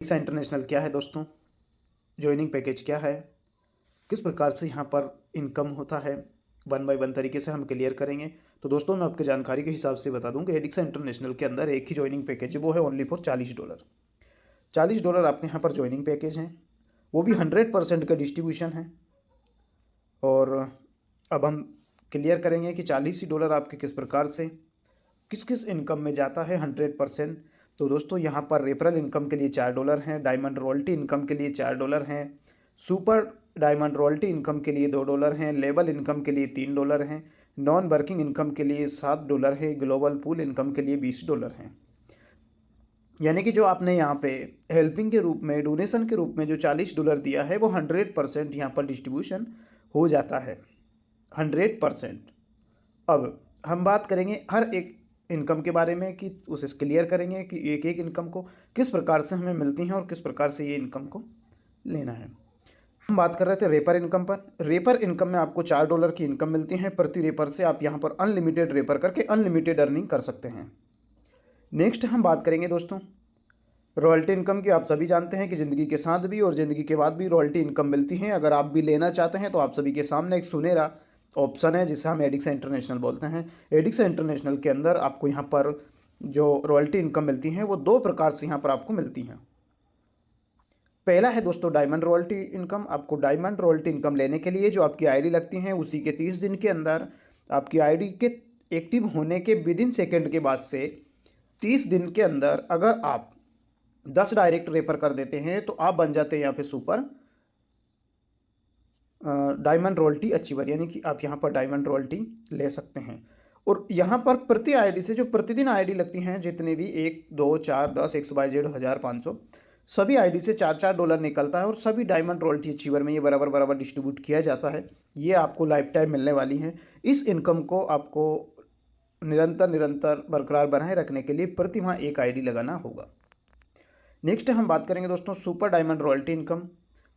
एडिक्सा international क्या है दोस्तों, जॉइनिंग पैकेज क्या है, किस प्रकार से यहाँ पर इनकम होता है, वन बाय वन तरीके से हम क्लियर करेंगे। तो दोस्तों मैं आपके जानकारी के हिसाब से बता दूं कि एडिक्सा इंटरनेशनल के अंदर एक ही जॉइनिंग पैकेज है, वो है ओनली फॉर $40। $40 आपके यहाँ पर जॉइनिंग पैकेज हैं, वो भी 100% का डिस्ट्रीब्यूशन है। और अब हम क्लियर करेंगे कि $40 आपके किस प्रकार से किस किस इनकम में जाता है 100%। तो दोस्तों यहाँ पर रेफरल इनकम के लिए $4 हैं, डायमंड रॉयल्टी इनकम के लिए $4 हैं, सुपर डायमंड रॉयल्टी इनकम के लिए $2 हैं, लेवल इनकम के लिए $3 हैं, नॉन वर्किंग इनकम के लिए $7 है, ग्लोबल पूल इनकम के लिए $20 हैं। यानी कि जो आपने यहाँ पे हेल्पिंग के रूप में, डोनेशन के रूप में जो $40 दिया है, वो 100% यहाँ पर डिस्ट्रीब्यूशन हो जाता है, 100%। अब हम बात करेंगे हर एक इनकम के बारे में कि उसे क्लियर करेंगे कि एक एक इनकम को किस प्रकार से हमें मिलती हैं और किस प्रकार से ये इनकम को लेना है। हम बात कर रहे थे रेपर इनकम पर। रेपर इनकम में आपको $4 की इनकम मिलती है प्रति रेपर से। आप यहाँ पर अनलिमिटेड रेपर करके अनलिमिटेड अर्निंग कर सकते हैं। नेक्स्ट हम बात करेंगे दोस्तों रॉयल्टी इनकम की। आप सभी जानते हैं कि ज़िंदगी के साथ भी और ज़िंदगी के बाद भी रॉयल्टी इनकम मिलती है। अगर आप भी लेना चाहते हैं तो आप सभी के सामने एक सुनहरा ऑप्शन है जिसे हम एडिक्सा इंटरनेशनल बोलते हैं। एडिक्सा इंटरनेशनल के अंदर आपको यहाँ पर जो रॉयल्टी इनकम मिलती हैं वो दो प्रकार से यहाँ पर आपको मिलती हैं। पहला है दोस्तों डायमंड रॉयल्टी इनकम। आपको डायमंड रॉयल्टी इनकम लेने के लिए जो आपकी आईडी लगती है उसी के 30 दिन के अंदर, आपकी आईडी के एक्टिव होने के विदिन सेकेंड के बाद से 30 दिन के अंदर अगर आप 10 डायरेक्ट रेफर कर देते हैं तो आप बन जाते हैं यहाँ पे सुपर डायमंड रॉयल्टी अचीवर, यानी कि आप यहाँ पर डायमंड रॉयल्टी ले सकते हैं। और यहाँ पर प्रति आईडी से जो प्रतिदिन आईडी लगती हैं, जितने भी 1, 2, 4, 10, XYZ 1500 सभी आईडी से $4 निकलता है और सभी डायमंड रॉयल्टी अचीवर में ये बराबर बराबर डिस्ट्रीब्यूट किया जाता है। ये आपको लाइफ टाइम मिलने वाली है। इस इनकम को आपको निरंतर बरकरार बनाए रखने के लिए प्रति माह एक आईडी लगाना होगा। नेक्स्ट हम बात करेंगे दोस्तों super diamond royalty income.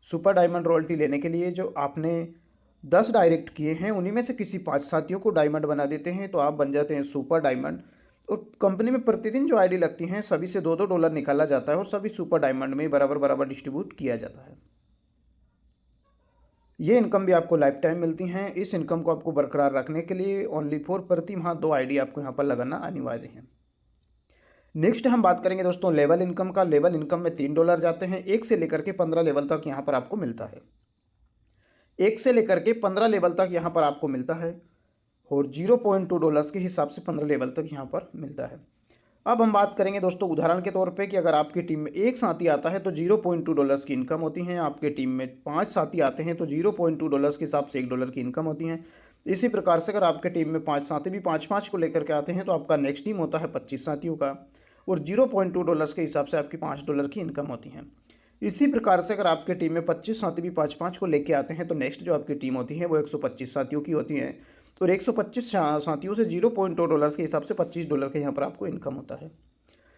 Super diamond royalty लेने के लिए जो आपने 10 डायरेक्ट किए हैं उन्हीं में से किसी 5 साथियों को डायमंड बना देते हैं तो आप बन जाते हैं सुपर डायमंड। और कंपनी में प्रतिदिन जो आईडी लगती हैं सभी से $2-2 निकाला जाता है और सभी सुपर डायमंड में बराबर बराबर डिस्ट्रीब्यूट किया जाता है। ये इनकम भी आपको लाइफ टाइम मिलती हैं। इस इनकम को आपको बरकरार रखने के लिए ओनली फॉर प्रति माह 2 आईडी आपको यहाँ पर लगाना अनिवार्य है। नेक्स्ट हम बात करेंगे दोस्तों लेवल इनकम का। लेवल इनकम में $3 जाते हैं। 1 से लेकर के 15 लेवल तक यहाँ पर आपको मिलता है। 1 से लेकर के 15 लेवल तक यहाँ पर आपको मिलता है और $0.2 के हिसाब से 15 लेवल तक यहाँ पर मिलता है। अब हम बात करेंगे दोस्तों उदाहरण के तौर पे कि अगर आपकी टीम में एक साथी आता है तो $0.2 की इनकम होती है। आपके टीम में 5 साथी आते हैं तो $0.2 के हिसाब से $1 की इनकम होती है। इसी प्रकार से अगर आपके टीम में 5 साथी भी 5-5 को लेकर के आते हैं तो आपका नेक्स्ट टीम होता है 25 साथियों का और $0.2 के हिसाब से आपकी $5 की इनकम होती है। इसी प्रकार से अगर आपके टीम में 25 साथी भी 5-5 को लेके आते हैं तो नेक्स्ट जो आपकी टीम होती है वो 125 साथियों की होती है और 125 साथियों से $0.2 के हिसाब से $25 के यहाँ पर आपको इनकम होता है।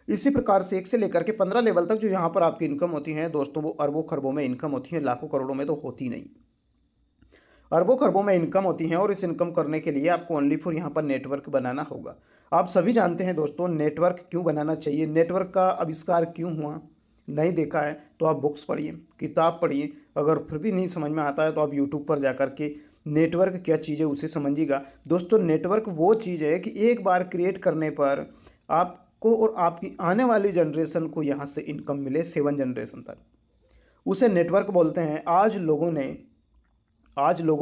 इसी प्रकार से 1 से लेकर के 15 लेवल तक जो यहाँ पर आपकी इनकम होती है दोस्तों वो अरबों खरबों में इनकम होती है, लाखों करोड़ों में तो होती नहीं, अरबों खरबों में इनकम होती है। और इस इनकम करने के लिए आपको ओनली फॉर यहाँ पर नेटवर्क बनाना होगा। आप सभी जानते हैं दोस्तों नेटवर्क क्यों बनाना चाहिए, नेटवर्क का आविष्कार क्यों हुआ। नहीं देखा है तो आप बुक्स पढ़िए, किताब पढ़िए। अगर फिर भी नहीं समझ में आता है तो आप यूट्यूब पर जा कर के नेटवर्क क्या चीज़ है उसे समझिएगा। दोस्तों नेटवर्क वो चीज़ है कि एक बार क्रिएट करने पर आपको और आपकी आने वाली जनरेशन को यहाँ से इनकम मिले 7 जनरेशन तक, उसे नेटवर्क बोलते हैं। आज लोगों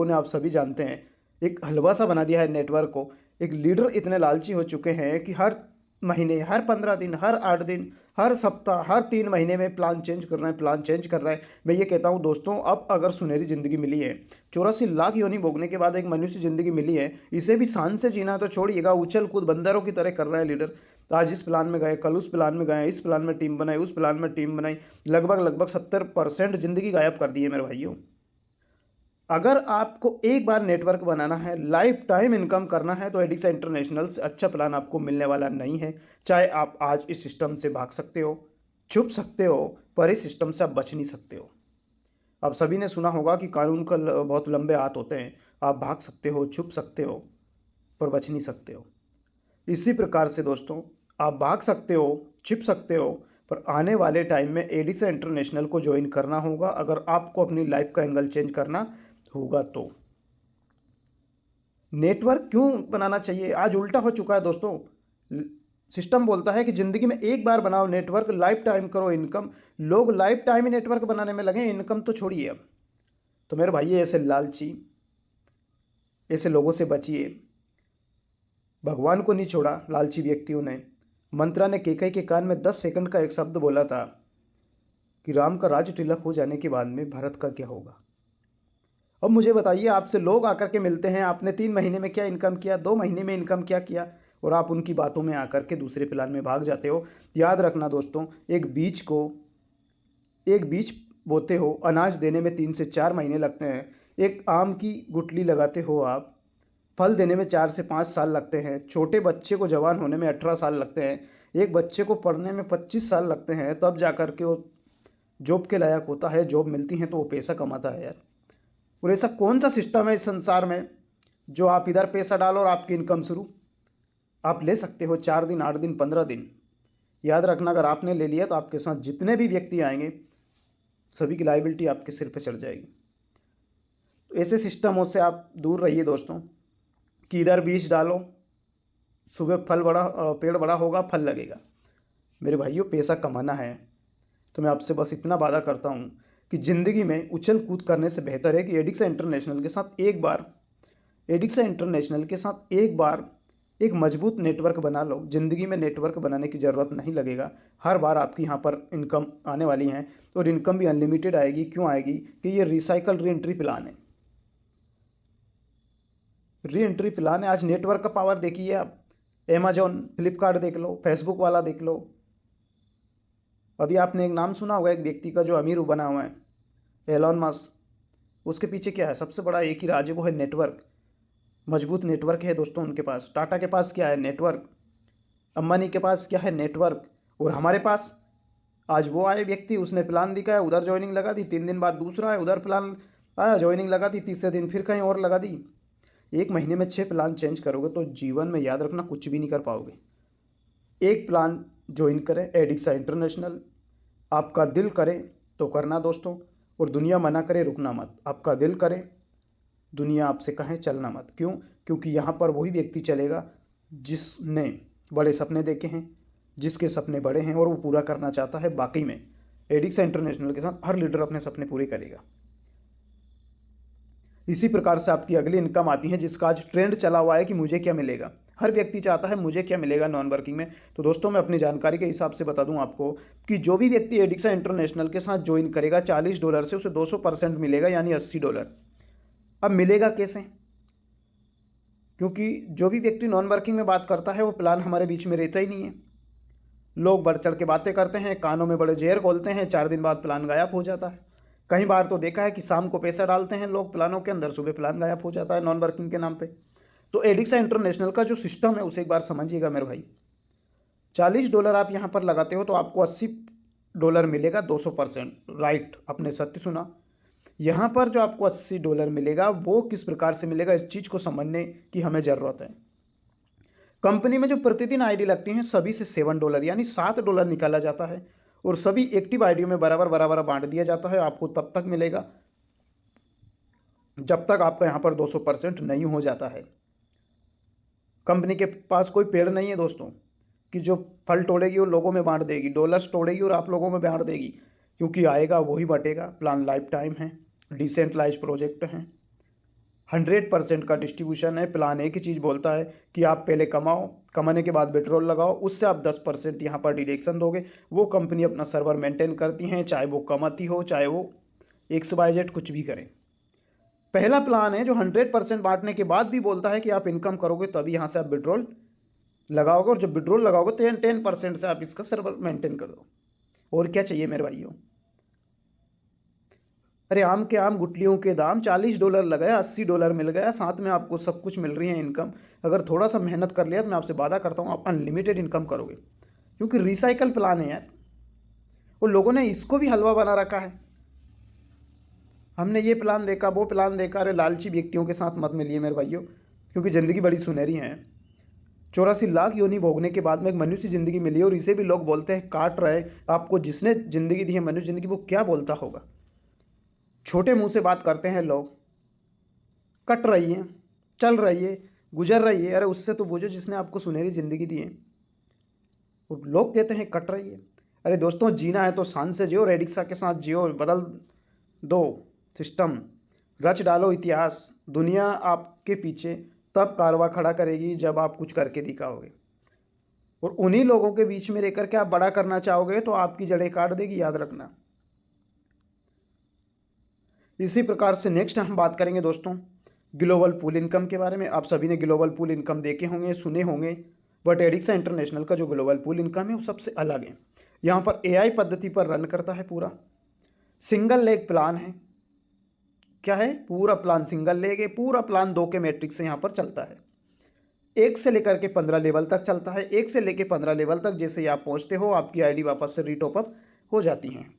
ने आप सभी जानते हैं एक हलवा सा बना दिया है नेटवर्क को। एक लीडर इतने लालची हो चुके हैं कि हर महीने, हर 15 दिन, हर 8 दिन, हर सप्ताह, हर 3 महीने में प्लान चेंज कर रहे हैं, प्लान चेंज कर रहा है। मैं ये कहता हूँ दोस्तों अब अगर सुनहरी ज़िंदगी मिली है, 84 लाख योनि भोगने के बाद एक मनुष्य ज़िंदगी मिली है, इसे भी शान से जीना तो छोड़िएगा, उछल कूद बंदरों की तरह कर रहा है लीडर। आज इस प्लान में गए, कल उस प्लान में गए, इस प्लान में टीम बनाई, उस प्लान में टीम बनाई, लगभग 70% ज़िंदगी गायब कर दी है मेरे भाइयों। अगर आपको एक बार नेटवर्क बनाना है, लाइफ टाइम इनकम करना है तो एडिक्सा इंटरनेशनल से अच्छा प्लान आपको मिलने वाला नहीं है। चाहे आप आज इस सिस्टम से भाग सकते हो, छुप सकते हो, पर इस सिस्टम से आप बच नहीं सकते हो। आप सभी ने सुना होगा कि कानून का बहुत लंबे हाथ होते हैं। आप भाग सकते हो, छुप सकते हो, पर बच नहीं सकते हो। इसी प्रकार से दोस्तों आप भाग सकते हो, छिप सकते हो, पर आने वाले टाइम में एडिक्सा इंटरनेशनल को ज्वाइन करना होगा अगर आपको अपनी लाइफ का एंगल चेंज करना होगा तो। नेटवर्क क्यों बनाना चाहिए? आज उल्टा हो चुका है दोस्तों। सिस्टम बोलता है कि ज़िंदगी में एक बार बनाओ नेटवर्क, लाइफ टाइम करो इनकम। लोग लाइफ टाइम ही नेटवर्क बनाने में लगे, इनकम तो छोड़िए अब। तो मेरे भाई ऐसे लालची, ऐसे लोगों से बचिए। भगवान को नहीं छोड़ा लालची व्यक्तियों ने। मंत्रा ने केकई के कान में 10 सेकंड का एक शब्द बोला था कि राम का राज तिलक हो जाने के बाद में भरत का क्या होगा। अब मुझे बताइए, आपसे लोग आकर के मिलते हैं, आपने 3 महीने में क्या इनकम किया, 2 महीने में इनकम क्या किया, और आप उनकी बातों में आकर के दूसरे प्लान में भाग जाते हो। याद रखना दोस्तों, एक बीज बोते हो, अनाज देने में 3 से 4 महीने लगते हैं। एक आम की गुठली लगाते हो आप, फल देने में 4 से 5 साल लगते हैं। छोटे बच्चे को जवान होने में 18 साल लगते हैं। एक बच्चे को पढ़ने में 25 साल लगते हैं, तब जा कर के वो जॉब के लायक होता है। जॉब मिलती है तो वो पैसा कमाता है यार। और ऐसा कौन सा सिस्टम है इस संसार में जो आप इधर पैसा डालो और आपकी इनकम शुरू? आप ले सकते हो 4 दिन, 8 दिन, 15 दिन। याद रखना, अगर आपने ले लिया तो आपके साथ जितने भी व्यक्ति आएंगे सभी की लायबिलिटी आपके सिर पे चढ़ जाएगी। तो ऐसे सिस्टमों से आप दूर रहिए दोस्तों, कि इधर बीज डालो, सुबह पेड़ बड़ा होगा, फल लगेगा। मेरे भाइयों, पैसा कमाना है तो मैं आपसे बस इतना वादा करता हूँ कि ज़िंदगी में उछल कूद करने से बेहतर है कि एडिक्सा इंटरनेशनल के साथ एक बार एक मजबूत नेटवर्क बना लो। ज़िंदगी में नेटवर्क बनाने की ज़रूरत नहीं लगेगा। हर बार आपकी यहाँ पर इनकम आने वाली है, और इनकम भी अनलिमिटेड आएगी। क्यों आएगी? कि ये रिसाइकल री एंट्री प्लान है। री एंट्री प्लान है। आज नेटवर्क का पावर देखिए आप। अमेजॉन, फ्लिपकार्ट देख लो, फेसबुक वाला देख लो। अभी आपने एक नाम सुना होगा एक व्यक्ति का जो अमीर बना हुआ है, एलॉन मस्क। उसके पीछे क्या है? सबसे बड़ा एक ही राज है, वो है नेटवर्क। मजबूत नेटवर्क है दोस्तों उनके पास। टाटा के पास क्या है? नेटवर्क। अंबानी के पास क्या है? नेटवर्क। और हमारे पास आज वो आए व्यक्ति, उसने प्लान दिखाया, उधर ज्वाइनिंग लगा दी, 3 दिन बाद दूसरा है, उधर प्लान आया, ज्वाइनिंग लगा दी, तीसरे दिन फिर कहीं और लगा दी। 1 महीने में 6 प्लान चेंज करोगे तो जीवन में याद रखना कुछ भी नहीं कर पाओगे। एक प्लान ज्वाइन करें, एडिक्सा इंटरनेशनल। आपका दिल करे तो करना दोस्तों, और दुनिया मना करे रुकना मत। आपका दिल करे, दुनिया आपसे कहे चलना मत। क्यों? क्योंकि यहाँ पर वही व्यक्ति चलेगा जिसने बड़े सपने देखे हैं, जिसके सपने बड़े हैं और वो पूरा करना चाहता है। बाकी में एडिक्सा इंटरनेशनल के साथ हर लीडर अपने सपने पूरे करेगा। इसी प्रकार से आपकी अगली इनकम आती है, जिसका आज ट्रेंड चला हुआ है कि मुझे क्या मिलेगा। हर व्यक्ति चाहता है मुझे क्या मिलेगा नॉन वर्किंग में। तो दोस्तों, मैं अपनी जानकारी के हिसाब से बता दूं आपको कि जो भी व्यक्ति एडिक्सा इंटरनेशनल के साथ ज्वाइन करेगा, $40 से उसे 200% मिलेगा, यानी $80। अब मिलेगा कैसे? क्योंकि जो भी व्यक्ति नॉन वर्किंग में बात करता है वो प्लान हमारे बीच में रहता ही नहीं है। लोग बढ़ चढ़ के बातें करते हैं, कानों में बड़े जहर घोलते हैं, 4 दिन बाद प्लान गायब हो जाता है। कई बार तो देखा है कि शाम को पैसा डालते हैं लोग प्लानों के अंदर, सुबह प्लान गायब हो जाता है नॉन वर्किंग के नाम पे। तो एडिक्सा इंटरनेशनल का जो सिस्टम है उसे एक बार समझिएगा मेरे भाई। $40 आप यहाँ पर लगाते हो तो आपको $80 मिलेगा, 200%। राइट, आपने सत्य सुना। यहाँ पर जो आपको $80 मिलेगा वो किस प्रकार से मिलेगा, इस चीज़ को समझने की हमें ज़रूरत है। कंपनी में जो प्रतिदिन आईडी लगती हैं सभी से $7 यानी $7 निकाला जाता है, और सभी एक्टिव आईडियों में बराबर बराबर बांट दिया जाता है। आपको तब तक मिलेगा जब तक आपका यहाँ पर 200% नहीं हो जाता है। कंपनी के पास कोई पेड़ नहीं है दोस्तों कि जो फल तोड़ेगी वो लोगों में बांट देगी, डॉलर्स तोड़ेगी और आप लोगों में बांट देगी। क्योंकि आएगा वही बटेगा। प्लान लाइफ टाइम है, डिसेंट्रलाइज प्रोजेक्ट हैं, 100% का डिस्ट्रीब्यूशन है। प्लान एक ही चीज़ बोलता है कि आप पहले कमाओ, कमाने के बाद पेट्रोल लगाओ, उससे आप 10% यहाँ पर डिडक्शन दोगे। वो कंपनी अपना सर्वर मेंटेन करती हैं, चाहे वो कमाती हो, चाहे वो XYZ कुछ भी करें। पहला प्लान है जो 100% बांटने के बाद भी बोलता है कि आप इनकम करोगे तभी यहाँ से आप विड्रॉल लगाओगे, और जब विड्रॉल लगाओगे तो 10% से आप इसका सर्वर मेंटेन कर दो। और क्या चाहिए मेरे भाइयों? अरे आम के आम गुटलियों के दाम, $40 लगाया, $80 मिल गया, साथ में आपको सब कुछ मिल रही है इनकम। अगर थोड़ा सा मेहनत कर लिया तो मैं आपसे वादा करता हूँ आप अनलिमिटेड इनकम करोगे। क्योंकि रिसाइकल प्लान है यार, और लोगों ने इसको भी हलवा बना रखा है। हमने ये प्लान देखा, वो प्लान देखा। अरे लालची व्यक्तियों के साथ मत मिलिए मेरे भाइयों, क्योंकि ज़िंदगी बड़ी सुनहरी है। 84 लाख योनि भोगने के बाद में एक मनुष्य ज़िंदगी मिली है और इसे भी लोग बोलते हैं काट रहे। आपको जिसने ज़िंदगी दी है मनुष्य ज़िंदगी, वो क्या बोलता होगा? छोटे मुंह से बात करते हैं लोग, कट रही है, चल रही है, गुजर रही है। अरे उससे तो पूछो जिसने आपको सुनहरी ज़िंदगी दी है। और लोग कहते हैं कट रही है। अरे दोस्तों, जीना है तो शान से जियो, रेडिक्सा के साथ जियो, बदल दो सिस्टम, रच डालो इतिहास। दुनिया आपके पीछे तब कारवा खड़ा करेगी जब आप कुछ करके दिखाओगे। और उन्हीं लोगों के बीच में रहकर के आप बड़ा करना चाहोगे तो आपकी जड़ें काट देगी, याद रखना। इसी प्रकार से नेक्स्ट हम बात करेंगे दोस्तों ग्लोबल पूल इनकम के बारे में। आप सभी ने ग्लोबल पूल इनकम देखे होंगे, सुने होंगे, बट एडिक्सा इंटरनेशनल का जो ग्लोबल पूल इनकम है वो सबसे अलग है। यहाँ पर एआई पद्धति पर रन करता है, पूरा सिंगल लेग प्लान है। क्या है? पूरा प्लान सिंगल लेग है। पूरा प्लान 2 के मैट्रिक्स से यहाँ पर चलता है। 1 से लेकर के 15 लेवल तक चलता है। 1 से लेकर 15 लेवल तक जैसे ही आप पहुँचते हो, आपकी आईडी वापस से रीटॉप अप हो जाती हैं।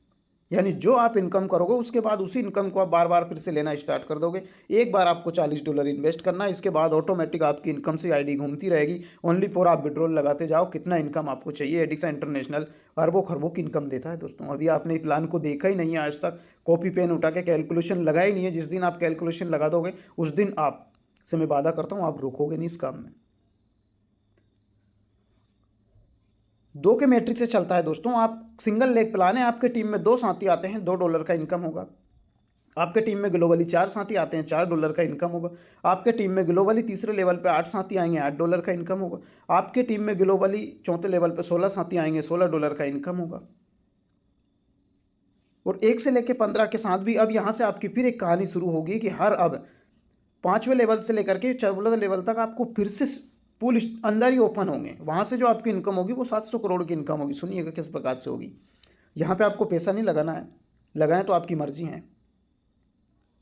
यानी जो आप इनकम करोगे उसके बाद उसी इनकम को आप बार बार फिर से लेना स्टार्ट कर दोगे। एक बार आपको $40 इन्वेस्ट करना है, इसके बाद ऑटोमेटिक आपकी इनकम से आईडी घूमती रहेगी। ओनली फॉर आप विड्रॉल लगाते जाओ, कितना इनकम आपको चाहिए। एडिक्सा इंटरनेशनल अरबों खरबों की इनकम देता है दोस्तों। अभी आपने प्लान को देखा ही नहीं है आज तक, कॉपी पेन उठा के कैलकुलेशन लगा ही नहीं है। जिस दिन आप कैलकुलेशन लगा दोगे उस दिन आप से मैं वादा करता हूँ आप रुकोगे नहीं इस काम में। 2 के मैट्रिक से चलता है दोस्तों। आप सिंगल लेग प्लान है, आपके टीम में 2 साथी आते हैं, $2 का इनकम होगा। आपके टीम में ग्लोबली 4 साथी आते हैं, $4 का इनकम होगा। आपके टीम में ग्लोबली तीसरे लेवल पे 8 साथी आएंगे, $8 का इनकम होगा। आपके टीम में ग्लोबली चौथे लेवल पे 16 साथी आएंगे, $16 का इनकम होगा। और 1 से लेकर 15 के साथ भी अब यहाँ से आपकी फिर एक कहानी शुरू होगी कि हर अब 5वें लेवल से लेकर के 14वें लेवल तक आपको फिर से पूल अंदर ही ओपन होंगे। वहाँ से जो आपकी इनकम होगी वो 700 करोड़ की इनकम होगी। सुनिएगा किस प्रकार से होगी। यहाँ पे आपको पैसा नहीं लगाना है, लगाएं तो आपकी मर्जी है,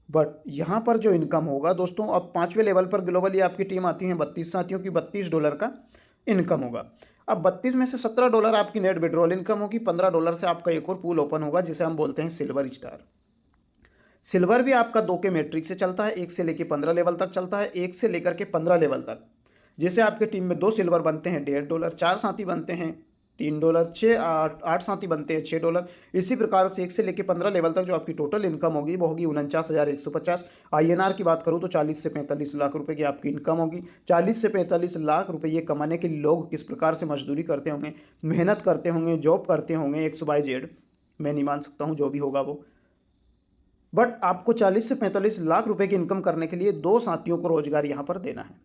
बट यहाँ पर जो इनकम होगा दोस्तों, अब 5वें लेवल पर ग्लोबली आपकी टीम आती है 32 साथियों की, $32 का इनकम होगा। अब 32 में से $17 आपकी नेट विड्रॉल इनकम होगी। $15 से आपका एक और पूल ओपन होगा जिसे हम बोलते हैं सिल्वर स्टार। सिल्वर भी आपका 2 के मैट्रिक से चलता है, 1 से लेकर 15 लेवल तक चलता है। 1 से लेकर के 15 लेवल तक जैसे आपके टीम में 2 सिल्वर बनते हैं $1.5, 4 साथी बनते हैं $3, 8 साथी बनते हैं $6। इसी प्रकार से 1 से लेकर 15 लेवल तक जो आपकी टोटल इनकम होगी वो होगी 49,150। INR की बात करूँ तो 40 से 45 लाख रुपए की आपकी इनकम होगी। 40 से 45 लाख रुपए ये कमाने के लिए लोग किस प्रकार से मजदूरी करते होंगे, मेहनत करते होंगे, जॉब करते होंगे, XYZ, मैं नहीं मान सकता हूँ जो भी होगा वो। बट आपको 40 से 45 लाख रुपए की इनकम करने के लिए 2 साथियों को रोजगार यहाँ पर देना है।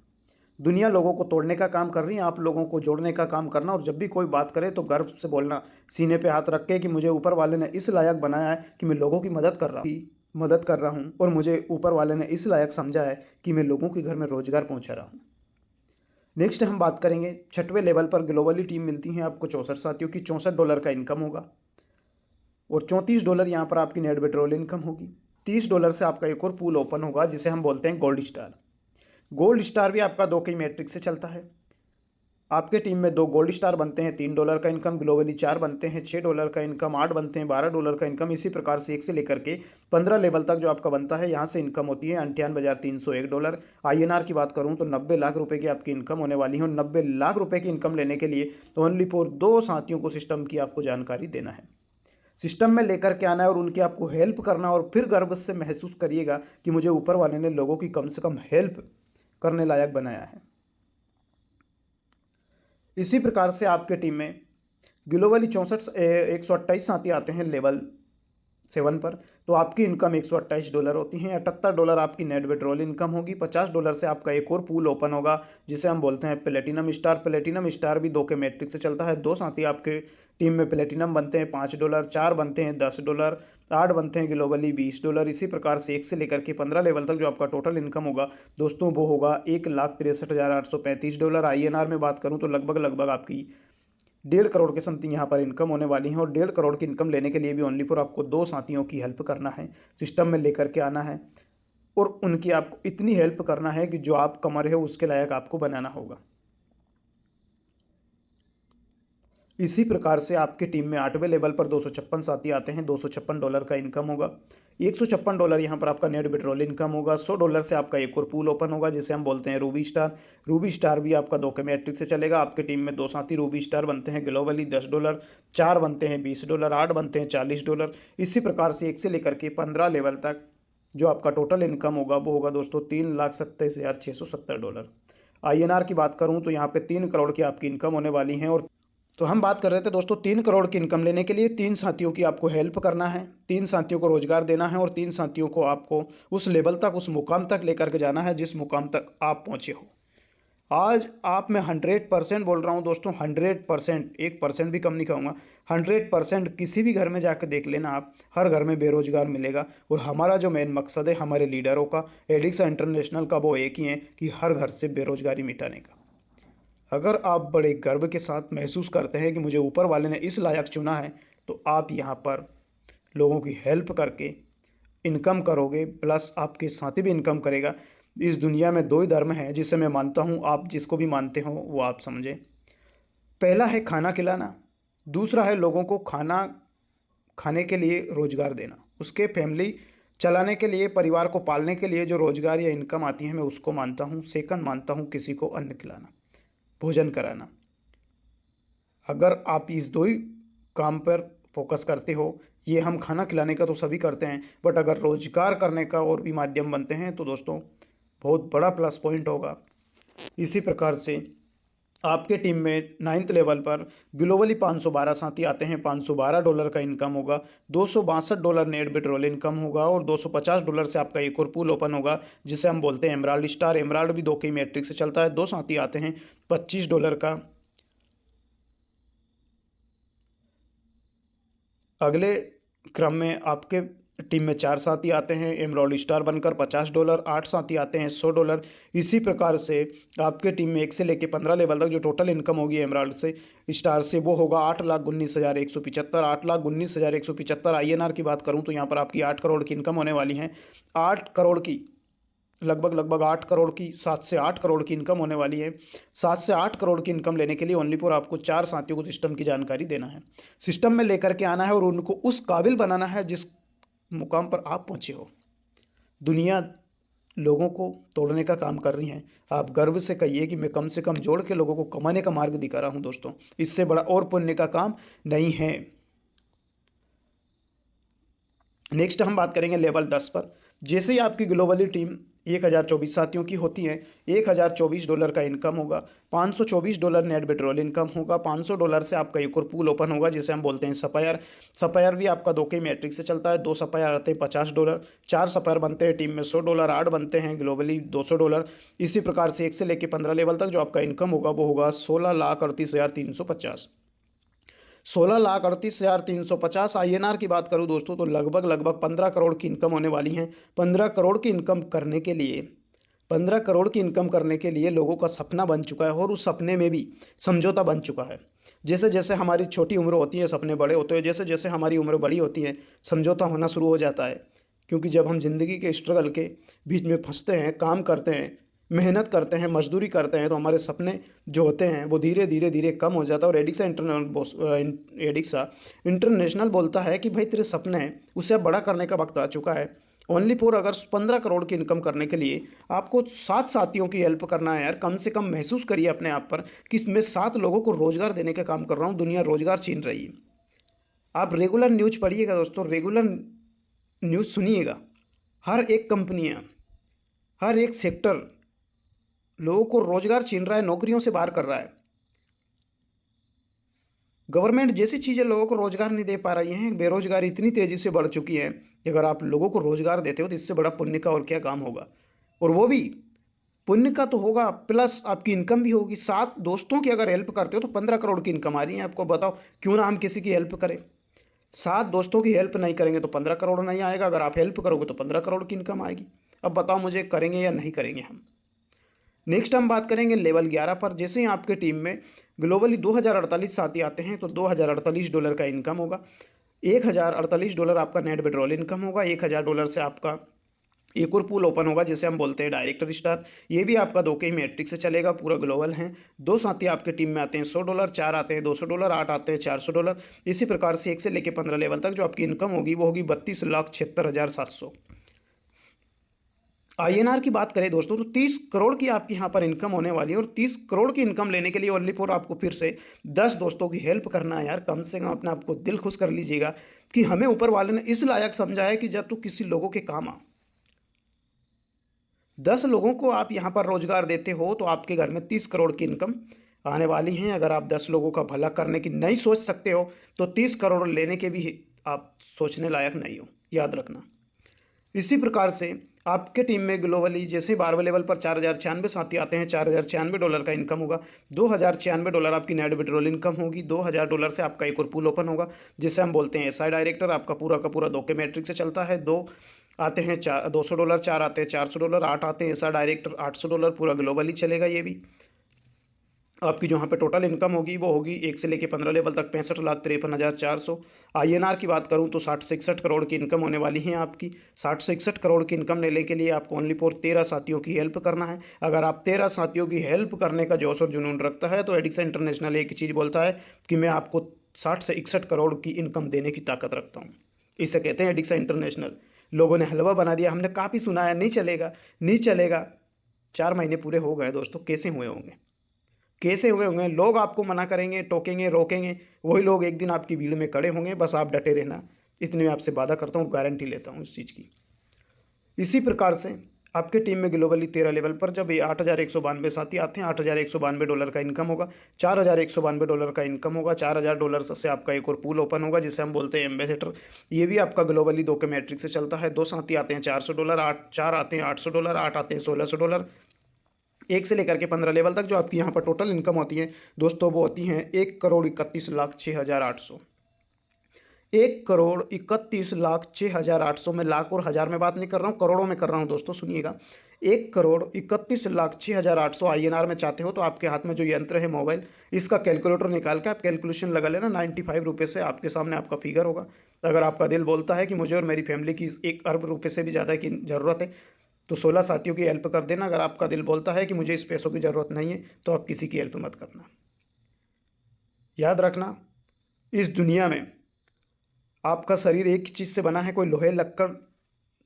दुनिया लोगों को तोड़ने का काम कर रही है, आप लोगों को जोड़ने का काम करना। और जब भी कोई बात करे तो गर्व से बोलना, सीने पे हाथ रख के कि मुझे ऊपर वाले ने इस लायक बनाया है कि मैं लोगों की मदद कर रहा हूँ और मुझे ऊपर वाले ने इस लायक समझा है कि मैं लोगों के घर में रोजगार पहुँचा रहा हूँ। नेक्स्ट हम बात करेंगे 6वें लेवल पर ग्लोबली टीम मिलती है आपको 64 साथियों की, $64 का इनकम होगा। और $34 यहाँ पर आपकी नेट विड्रॉल इनकम होगी। $30 से आपका एक और पूल ओपन होगा जिसे हम बोलते हैं गोल्ड स्टार। गोल्ड स्टार भी आपका 2 के मैट्रिक से चलता है। आपके टीम में 2 गोल्ड स्टार बनते हैं, $3 का इनकम, ग्लोबली 4 बनते हैं, $6 का इनकम, 8 बनते हैं, $12 का इनकम। इसी प्रकार से 1 से लेकर के 15 लेवल तक जो आपका बनता है यहाँ से इनकम होती है $98,301। INR की बात करूँ तो 90 लाख रुपए की आपकी इनकम होने वाली है। और 90 लाख रुपए की इनकम लेने के लिए तो ओनली फॉर 2 साथियों को सिस्टम की आपको जानकारी देना है, सिस्टम में लेकर के आना है और उनकी आपको हेल्प करना। और फिर गर्व से महसूस करिएगा कि मुझे ऊपर वाले ने लोगों की कम से कम हेल्प करने लायक बनाया है। इसी प्रकार से आपके टीम में ग्लोबली 128 साथी आते हैं लेवल 7 पर, तो आपकी इनकम $128 होती है। $78 आपकी नेट विड्रॉल इनकम होगी। $50 से आपका एक और पूल ओपन होगा जिसे हम बोलते हैं प्लेटिनम स्टार। प्लेटिनम स्टार भी 2 के मैट्रिक से चलता है। 2 साथी आपके टीम में प्लेटिनम बनते हैं $5, 4 बनते हैं $10, 8 बनते हैं ग्लोबली $20। इसी प्रकार से 1 से लेकर के 15 लेवल तक जो आपका टोटल इनकम होगा दोस्तों वो होगा $1,63,835। INR में बात करूँ तो लगभग आपकी 1.5 करोड़ के समथिंग यहाँ पर इनकम होने वाली है। और 1.5 करोड़ की इनकम लेने के लिए भी ओनली फॉर आपको 2 साथियों की हेल्प करना है, सिस्टम में लेकर के आना है और उनकी आपको इतनी हेल्प करना है कि जो आप कमा रहे हो उसके लायक आपको बनाना होगा। इसी प्रकार से आपकी टीम में 8वें लेवल पर 256 साथी आते हैं, $256 का इनकम होगा। $156 यहाँ पर आपका नेट विड्रॉल इनकम होगा। $100 से आपका एक और पूल ओपन होगा जिसे हम बोलते हैं रूबी स्टार। रूबी स्टार भी आपका 2 के मैट्रिक से चलेगा। आपकी टीम में 2 साथी रूबी स्टार बनते हैं ग्लोबली $10, 4 बनते हैं $20, 8 बनते हैं $40। इसी प्रकार से 1 से लेकर के 15 लेवल तक जो आपका टोटल इनकम होगा वो होगा दोस्तों $3,27,670। INR की बात करूं तो यहाँ पे 3 करोड़ की आपकी इनकम होने वाली है। और तो हम बात कर रहे थे दोस्तों 3 करोड़ की इनकम लेने के लिए 3 साथियों की आपको हेल्प करना है, 3 साथियों को रोजगार देना है और 3 साथियों को आपको उस लेवल तक, उस मुकाम तक लेकर के जाना है जिस मुकाम तक आप पहुंचे हो। आज आप मैं 100% बोल रहा हूं दोस्तों, 100%, 1% भी कम नहीं कहूँगा, 100% किसी भी घर में जाकर देख लेना आप, हर घर में बेरोजगार मिलेगा। और हमारा जो मेन मकसद है हमारे लीडरों का, एडिक्सा इंटरनेशनल का, वो एक ही है कि हर घर से बेरोजगारी मिटाने का। अगर आप बड़े गर्व के साथ महसूस करते हैं कि मुझे ऊपर वाले ने इस लायक चुना है, तो आप यहाँ पर लोगों की हेल्प करके इनकम करोगे, प्लस आपके साथी भी इनकम करेगा। इस दुनिया में 2 ही धर्म हैं जिसे मैं मानता हूँ, आप जिसको भी मानते हो वो आप समझें। पहला है खाना खिलाना, दूसरा है लोगों को खाना खाने के लिए रोजगार देना, उसके फैमिली चलाने के लिए, परिवार को पालने के लिए जो रोजगार या इनकम आती है मैं उसको मानता हूँ। सेकंड मानता हूँ किसी को अन्न खिलाना, भोजन कराना। अगर आप इस 2 ही काम पर फोकस करते हो, ये हम खाना खिलाने का तो सभी करते हैं, बट अगर रोजगार करने का और भी माध्यम बनते हैं तो दोस्तों बहुत बड़ा प्लस पॉइंट होगा। इसी प्रकार से आपके टीम में 9th लेवल पर ग्लोबली 512 साथी आते हैं, $512 का इनकम होगा, $262 नेट विड्रॉल इनकम होगा और $250 से आपका एक और पूल ओपन होगा जिसे हम बोलते हैं एमराल्ड स्टार। एमराल्ड भी 2 के मैट्रिक से चलता है। 2 साथी आते हैं $25 का। अगले क्रम में आपके टीम में 4 साथी आते हैं एमराल्ड स्टार बनकर $50, 8 साथी आते हैं $100। इसी प्रकार से आपके टीम में 1 से लेकर 15 लेवल तक जो टोटल इनकम होगी एमराल्ड से, स्टार से, वो होगा 8,19,175। 8,19,175 INR की बात करूं तो यहाँ पर आपकी 8 करोड़ की इनकम होने वाली है। 8 करोड़ की, लगभग 8 करोड़ की, 7 से 8 करोड़ की इनकम होने वाली है। 7 से 8 करोड़ की इनकम लेने के लिए ओनली फॉर आपको 4 साथियों को सिस्टम की जानकारी देना है, सिस्टम में लेकर के आना है और उनको उस काबिल बनाना है जिस मुकाम पर आप पहुंचे हो। दुनिया लोगों को तोड़ने का काम कर रही है, आप गर्व से कहिए कि मैं कम से कम जोड़ के लोगों को कमाने का मार्ग दिखा रहा हूं दोस्तों, इससे बड़ा और पुण्य का काम नहीं है। नेक्स्ट हम बात करेंगे लेवल 10 पर। जैसे ही आपकी ग्लोबली टीम 1024 साथियों की होती है, $1024 का इनकम होगा, $524 नेट विड्रॉल इनकम होगा, $500 से आपका एक और पूल ओपन होगा जिसे हम बोलते हैं सपायर। सपायर भी आपका 2 के मैट्रिक से चलता है। 2 सपायर आते हैं $50, 4 सपायर बनते हैं टीम में $100, 8 बनते हैं ग्लोबली $200। इसी प्रकार से 1 से लेकर 15 लेवल तक जो आपका इनकम होगा वो होगा 16,38,350। 16,38,350 INR की बात करूं दोस्तों तो लगभग 15 करोड़ की इनकम होने वाली है। 15 करोड़ की इनकम करने के लिए, 15 करोड़ की इनकम करने के लिए लोगों का सपना बन चुका है और उस सपने में भी समझौता बन चुका है। जैसे जैसे हमारी छोटी उम्र होती है सपने बड़े होते हैं, जैसे जैसे हमारी उम्र बड़ी होती है समझौता होना शुरू हो जाता है। क्योंकि जब हम ज़िंदगी के स्ट्रगल के बीच में फंसते हैं, काम करते हैं, मेहनत करते हैं, मजदूरी करते हैं, तो हमारे सपने जो होते हैं वो धीरे धीरे धीरे कम हो जाता है। और एडिक्सा इंटरनेशनल बोलता है कि भाई तेरे सपने हैं उसे अब बड़ा करने का वक्त आ चुका है। ओनली फॉर अगर 15 करोड़ की इनकम करने के लिए आपको 7 साथियों की हेल्प करना है यार। कम से कम महसूस करिए अपने आप पर कि मैं 7 लोगों को रोजगार देने का काम कर रहा हूँ। दुनिया रोजगार छीन रही है। आप रेगुलर न्यूज़ पढ़िएगा दोस्तों, रेगुलर न्यूज़ सुनिएगा। हर एक कंपनियाँ, हर एक सेक्टर लोगों को रोजगार छीन रहा है, नौकरियों से बाहर कर रहा है। गवर्नमेंट जैसी चीज़ें लोगों को रोजगार नहीं दे पा रही हैं। बेरोजगारी इतनी तेज़ी से बढ़ चुकी है कि अगर आप लोगों को रोजगार देते हो तो इससे बड़ा पुण्य का और क्या काम होगा। और वो भी पुण्य का तो होगा, प्लस आपकी इनकम भी होगी। 7 दोस्तों की अगर हेल्प करते हो तो 15 करोड़ की इनकम आ रही है आपको। बताओ क्यों ना हम किसी की हेल्प करें। 7 दोस्तों की हेल्प नहीं करेंगे तो 15 करोड़ नहीं आएगा, अगर आप हेल्प करोगे तो 15 करोड़ की इनकम आएगी। अब बताओ मुझे करेंगे या नहीं करेंगे हम। नेक्स्ट हम बात करेंगे लेवल 11 पर। जैसे ही आपके टीम में ग्लोबली 2048 साथी आते हैं तो $2048 का इनकम होगा। $1048 आपका नेट विड्रॉल इनकम होगा। $1000 से आपका एक और पूल ओपन होगा जिसे हम बोलते हैं डायरेक्टर स्टार। ये भी आपका 2 के ही मैट्रिक से चलेगा, पूरा ग्लोबल है। 2 साथी आपके टीम में आते हैं $100, 4 आते हैं $200, 8 आते हैं $400। इसी प्रकार से 1 से लेकर 15 लेवल तक जो आपकी इनकम होगी वो होगी 32,76,700। आईएनआर की बात करें दोस्तों तो 30 करोड़ की आपकी यहाँ पर इनकम होने वाली है। और 30 करोड़ की इनकम लेने के लिए ओनली फॉर आपको फिर से 10 दोस्तों की हेल्प करना है यार। कम से कम अपने आपको दिल खुश कर लीजिएगा कि हमें ऊपर वाले ने इस लायक समझा है कि जब तू किसी लोगों के काम आ। 10 लोगों को आप यहाँ पर रोजगार देते हो तो आपके घर में 30 करोड़ की इनकम आने वाली है। अगर आप 10 लोगों का भला करने की नहीं सोच सकते हो तो 30 करोड़ लेने के भी आप सोचने लायक नहीं हो, याद रखना। इसी प्रकार से आपके टीम में ग्लोबली जैसे 12वें लेवल पर 4,096 साथी आते हैं, $4,096 का इनकम होगा। $2,096 आपकी नेट विड्रॉल इनकम होगी। $2,000 से आपका एक और पूल ओपन होगा जिसे हम बोलते हैं एसआई डायरेक्टर। आपका पूरा का पूरा 2 के मैट्रिक से चलता है। 2 आते हैं $200, 4 आते हैं $400, 8 आते हैं एसआई डायरेक्टर $800। पूरा ग्लोबली चलेगा। ये भी आपकी जो यहाँ पे टोटल इनकम होगी वो होगी 1 से लेकर 15 लेवल तक 65,53,400। आईएनआर की बात करूँ तो 60 से 61 करोड़ की इनकम होने वाली है आपकी। 60 से 61 करोड़ की इनकम लेने के लिए आपको ओनली फॉर 13 साथियों की हेल्प करना है। अगर आप 13 साथियों की हेल्प करने का जोश और जुनून रखता है तो एडिक्स इंटरनेशनल एक चीज़ बोलता है कि मैं आपको 60 से 61 करोड़ की इनकम देने की ताकत रखता हूँ। इसे कहते हैं एडिक्स इंटरनेशनल। लोगों ने हलवा बना दिया, हमने काफ़ी सुना है, नहीं चलेगा नहीं चलेगा। 4 महीने पूरे हो गए दोस्तों, कैसे हुए होंगे, कैसे हुए होंगे। लोग आपको मना करेंगे, टोकेंगे, रोकेंगे, वही लोग एक दिन आपकी भीड़ में खड़े होंगे। बस आप डटे रहना, इतनी मैं आपसे वादा करता हूँ, गारंटी लेता हूँ इस चीज़ की। इसी प्रकार से आपके टीम में ग्लोबली 13 लेवल पर जब ये 8,192 साथी आते हैं, $8,192 का इनकम होगा। $4,192 का इनकम होगा। $4,000 से आपका एक और पूल ओपन होगा जिसे हम बोलते हैं एम्बेसडर। ये भी आपका ग्लोबली 2 के मैट्रिक से चलता है। 2 साथी आते हैं $400, 8 4 आते हैं $800, 8 आते हैं $1,600। 1 से लेकर के 15 लेवल तक जो आपकी यहाँ पर टोटल इनकम होती है दोस्तों वो होती हैं 1,31,06,800। 1,31,06,800 में लाख और हज़ार में बात नहीं कर रहा हूँ, करोड़ों में कर रहा हूँ दोस्तों, सुनिएगा। 1,31,06,800 आईएनआर में चाहते हो तो आपके हाथ में जो यंत्र है मोबाइल, इसका कैलकुलेटर निकाल के आप कैलकुलेशन लगा लेना। 95 रुपये से आपके सामने आपका फिगर होगा। अगर आपका दिल बोलता है कि मुझे और मेरी फैमिली की 1 अरब रुपये से भी ज़्यादा की ज़रूरत है तो 16 साथियों की हेल्प कर देना। अगर आपका दिल बोलता है कि मुझे इस पैसों की ज़रूरत नहीं है तो आप किसी की हेल्प मत करना। याद रखना, इस दुनिया में आपका शरीर एक ही चीज़ से बना है, कोई लोहे लक्कड़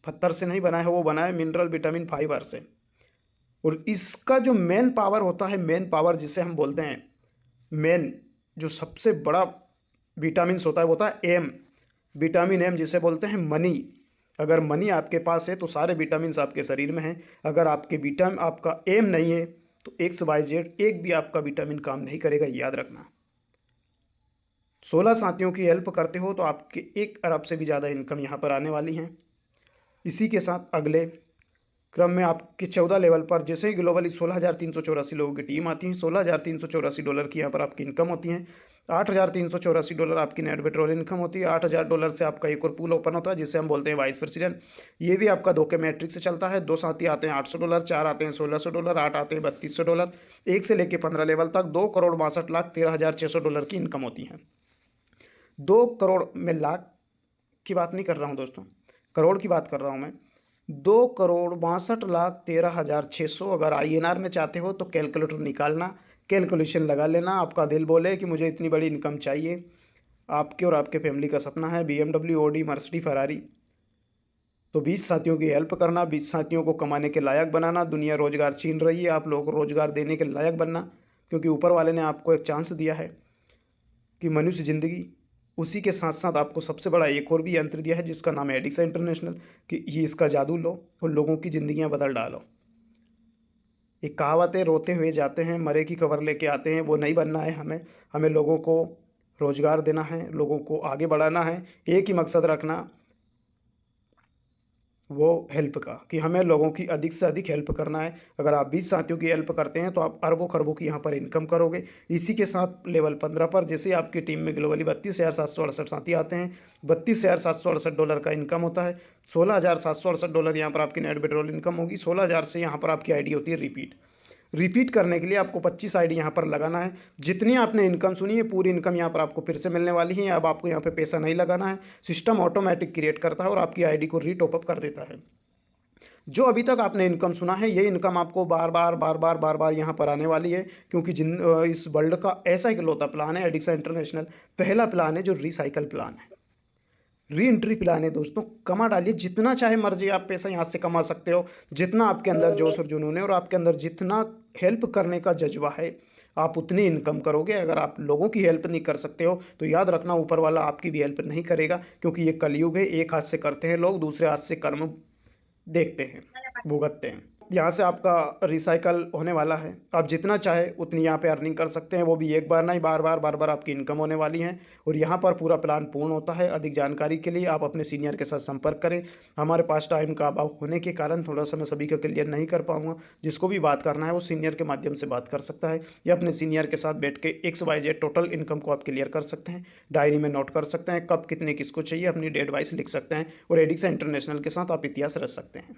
पत्थर से नहीं बना है, वो बना है मिनरल विटामिन फाइबर से। और इसका जो मेन पावर होता है, मेन पावर जिसे हम बोलते हैं, मेन जो सबसे बड़ा विटामिन्स होता है वो होता है एम, विटामिन एम जिसे बोलते हैं मनी। अगर मनी आपके पास है तो सारे विटामिन्स आपके शरीर में हैं। अगर आपका एम नहीं है तो XYZ एक भी आपका विटामिन काम नहीं करेगा, याद रखना। 16 साथियों की हेल्प करते हो तो आपके 1 अरब से भी ज़्यादा इनकम यहाँ पर आने वाली है। इसी के साथ अगले क्रम में आपके 14 लेवल पर जैसे ही ग्लोबली 16,384 लोगों की टीम आती है, $16,384 की यहाँ पर आपकी इनकम होती है। $8,384 आपकी नेट पेट्रोल इनकम होती है। $8,000 से आपका एक और पूल ओपन होता है जिसे हम बोलते हैं वाइस प्रेसिडेंट। ये भी आपका 2 के मैट्रिक से चलता है। 2 साथी आते हैं $800, 4 आते हैं $1,600, 8 आते हैं $3,200। 1 से लेकर 15 लेवल तक $2,62,13,600 की इनकम होती है। 2 करोड़, मैं लाख की बात नहीं कर रहा हूँ दोस्तों, करोड़ की बात कर रहा हूँ मैं। 2,62,13,600। अगर आईएनआर में चाहते हो तो कैलकुलेटर निकालना, कैलकुलेशन लगा लेना। आपका दिल बोले कि मुझे इतनी बड़ी इनकम चाहिए, आपके और आपके फैमिली का सपना है BMW, ऑडी, मर्सिडीज, फरारी, तो 20 साथियों की हेल्प करना, 20 साथियों को कमाने के लायक बनाना। दुनिया रोजगार छीन रही है, आप लोगों को रोजगार देने के लायक बनना, क्योंकि ऊपर वाले ने आपको एक चांस दिया है कि मनुष्य ज़िंदगी। उसी के साथ साथ आपको सबसे बड़ा एक और भी यंत्र दिया है जिसका नाम है एडिक्स इंटरनेशनल, कि ये इसका जादू लो और लोगों की ज़िंदगियां बदल डालो। एक कहावत है, रोते हुए जाते हैं मरे की खबर लेके आते हैं। वो नहीं बनना है हमें। हमें लोगों को रोज़गार देना है, लोगों को आगे बढ़ाना है। एक ही मकसद रखना, वो हेल्प का, कि हमें लोगों की अधिक से अधिक हेल्प करना है। अगर आप 20 साथियों की हेल्प करते हैं तो आप अरबों खरबों की यहाँ पर इनकम करोगे। इसी के साथ लेवल 15 पर जैसे आपकी टीम में ग्लोबली 32,768 साथी आते हैं, $32,768 का इनकम होता है। $16,768 यहाँ पर आपकी नेट पेट्रोल इनकम होगी। 16,000 से यहाँ पर आपकी आईडी होती है रिपीट। रिपीट करने के लिए आपको 25 आईडी यहाँ पर लगाना है। जितनी आपने इनकम सुनी है पूरी इनकम यहाँ पर आपको फिर से मिलने वाली है। अब आपको यहाँ पे पैसा नहीं लगाना है, सिस्टम ऑटोमेटिक क्रिएट करता है और आपकी आईडी को रीटॉपअप कर देता है। जो अभी तक आपने इनकम सुना है, ये इनकम आपको बार-बार यहाँ पर आने वाली है, क्योंकि इस वर्ल्ड का ऐसा इकलौता प्लान है एडिक्सा इंटरनेशनल, पहला प्लान है जो रीसाइकल प्लान है, री एंट्री प्लान है दोस्तों। कमा डालिए, जितना चाहे मर्जी आप पैसा यहाँ से कमा सकते हो, जितना आपके अंदर जोश और जुनून है और आपके अंदर जितना हेल्प करने का जज्बा है, आप उतनी इनकम करोगे। अगर आप लोगों की हेल्प नहीं कर सकते हो तो याद रखना, ऊपर वाला आपकी भी हेल्प नहीं करेगा, क्योंकि ये कलयुग है। एक हाथ से करते हैं लोग, दूसरे हाथ से कर्म देखते हैं, भुगतते हैं। यहाँ से आपका रिसाइकल होने वाला है, आप जितना चाहे उतनी यहाँ पे अर्निंग कर सकते हैं, वो भी एक बार नहीं, बार बार आपकी इनकम होने वाली है और यहाँ पर पूरा प्लान पूर्ण होता है। अधिक जानकारी के लिए आप अपने सीनियर के साथ संपर्क करें। हमारे पास टाइम का अभाव होने के कारण थोड़ा सा मैं सभी का क्लियर नहीं कर पाऊँगा। जिसको भी बात करना है वो सीनियर के माध्यम से बात कर सकता है, या अपने सीनियर के साथ बैठ के XYZ टोटल इनकम को आप क्लियर कर सकते हैं, डायरी में नोट कर सकते हैं, कब कितने किसको चाहिए, अपनी डेट वाइज लिख सकते हैं और एडिक्सा इंटरनेशनल के साथ आप इतिहास रच सकते हैं।